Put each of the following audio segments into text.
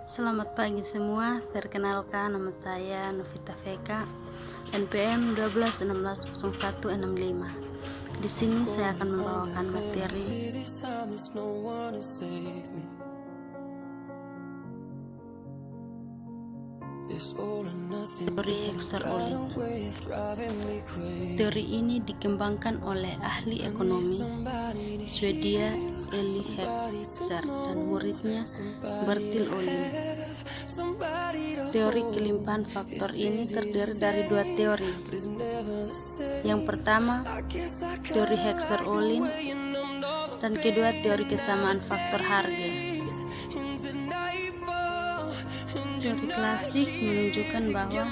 Selamat pagi semua, perkenalkan nama saya Novita Veka, NPM 12160165. Di sini saya akan membawakan materi teori Hexer-Ohlin. Teori ini dikembangkan oleh ahli ekonomi Swedia Eli Hexer dan muridnya Bertil Ohlin. Teori kelimpahan faktor ini terdiri dari dua teori. Yang pertama, teori Hexer-Ohlin, dan kedua, teori kesamaan faktor harga. Teori klasik menunjukkan bahwa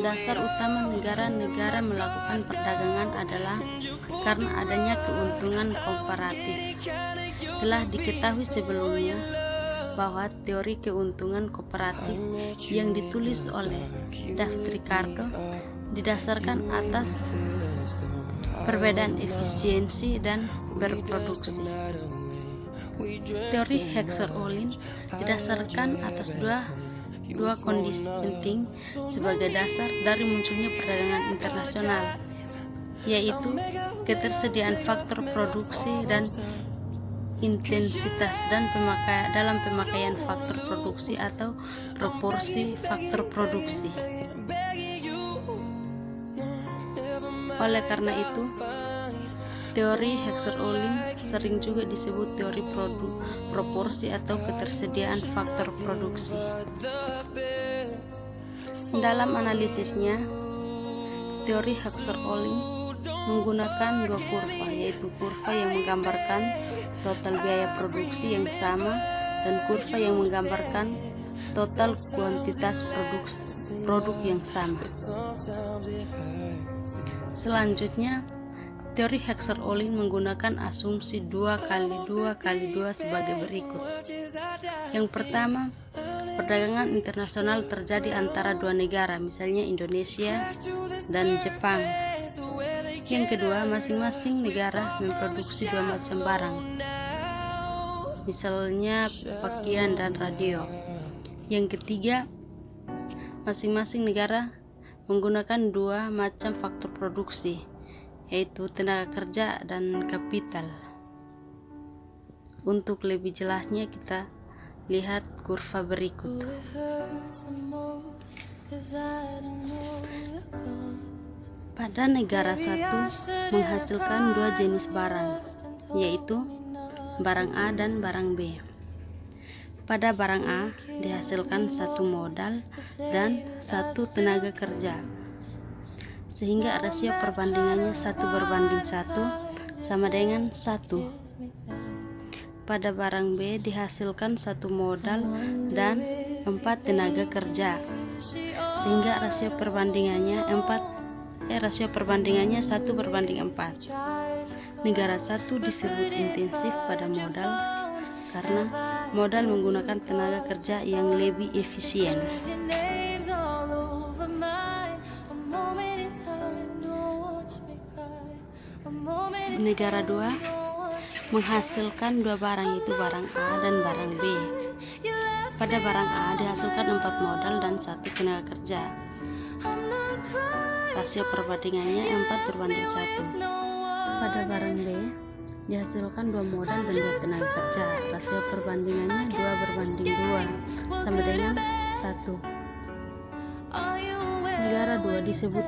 dasar utama negara-negara melakukan perdagangan adalah karena adanya keuntungan komparatif. Telah diketahui sebelumnya bahwa teori keuntungan kooperatif yang ditulis oleh David Ricardo didasarkan atas perbedaan efisiensi dan berproduksi. Teori Hexer-Ohlin didasarkan atas dua kondisi penting sebagai dasar dari munculnya perdagangan internasional, yaitu ketersediaan faktor produksi dan intensitas dan dalam pemakaian faktor produksi atau proporsi faktor produksi. Oleh karena itu, teori Hexer-Ohlin sering juga disebut teori proporsi atau ketersediaan faktor produksi. Dalam analisisnya, teori Hexer-Ohlin menggunakan dua kurva, yaitu kurva yang menggambarkan total biaya produksi yang sama dan kurva yang menggambarkan total kuantitas produk yang sama. Selanjutnya, teori Hexer-Ohlin menggunakan asumsi 2x2x2 sebagai berikut. Yang pertama, perdagangan internasional terjadi antara dua negara, misalnya Indonesia dan Jepang. Yang kedua, masing-masing negara memproduksi dua macam barang, misalnya pakaian dan radio. Yang ketiga, masing-masing negara menggunakan dua macam faktor produksi, yaitu tenaga kerja dan kapital. Untuk lebih jelasnya kita lihat kurva berikut. Pada negara satu menghasilkan dua jenis barang, yaitu barang A dan barang B. Pada barang A dihasilkan satu modal dan satu tenaga kerja, sehingga rasio perbandingannya 1:1 sama dengan 1. Pada barang B dihasilkan satu modal dan 4 tenaga kerja, sehingga rasio perbandingannya 1:4. Negara satu disebut intensif pada modal karena modal menggunakan tenaga kerja yang lebih efisien. Negara 2 menghasilkan dua barang, yaitu barang A dan barang B. Pada barang A dihasilkan 4 modal dan 1 tenaga kerja. Rasio perbandingannya 4:1. Pada barang B dihasilkan 2 modal dan 2 tenaga kerja. Rasio perbandingannya 2:2 sama dengan 1. Negara 2 disebut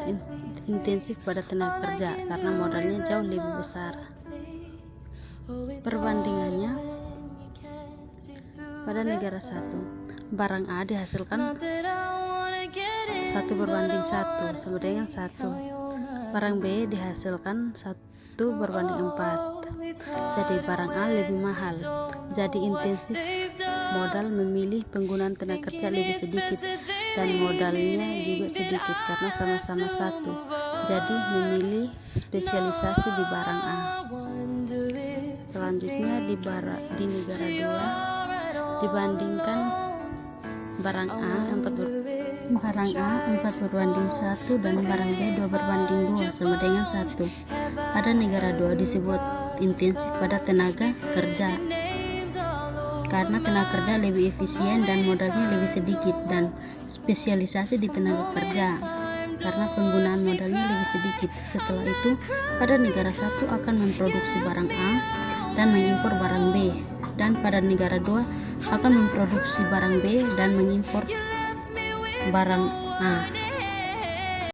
intensif pada tenaga kerja karena modalnya jauh lebih besar. Perbandingannya pada negara 1, barang A dihasilkan 1:1 sama dengan 1. Barang B dihasilkan 1:4. Jadi barang A lebih mahal. Jadi intensif modal memilih penggunaan tenaga kerja lebih sedikit dan modalnya juga sedikit karena sama-sama 1. Jadi memilih spesialisasi di barang A. Selanjutnya di negara 2 dibandingkan barang A 4:1 dan barang B 2:2 sama dengan 1. Pada negara 2 disebut intensif pada tenaga kerja. karena tenaga kerja lebih efisien dan modalnya lebih sedikit, dan spesialisasi di tenaga kerja karena penggunaan modalnya lebih sedikit. Setelah itu, pada negara satu akan memproduksi barang A dan mengimpor barang B, dan pada negara dua akan memproduksi barang B dan mengimpor barang A.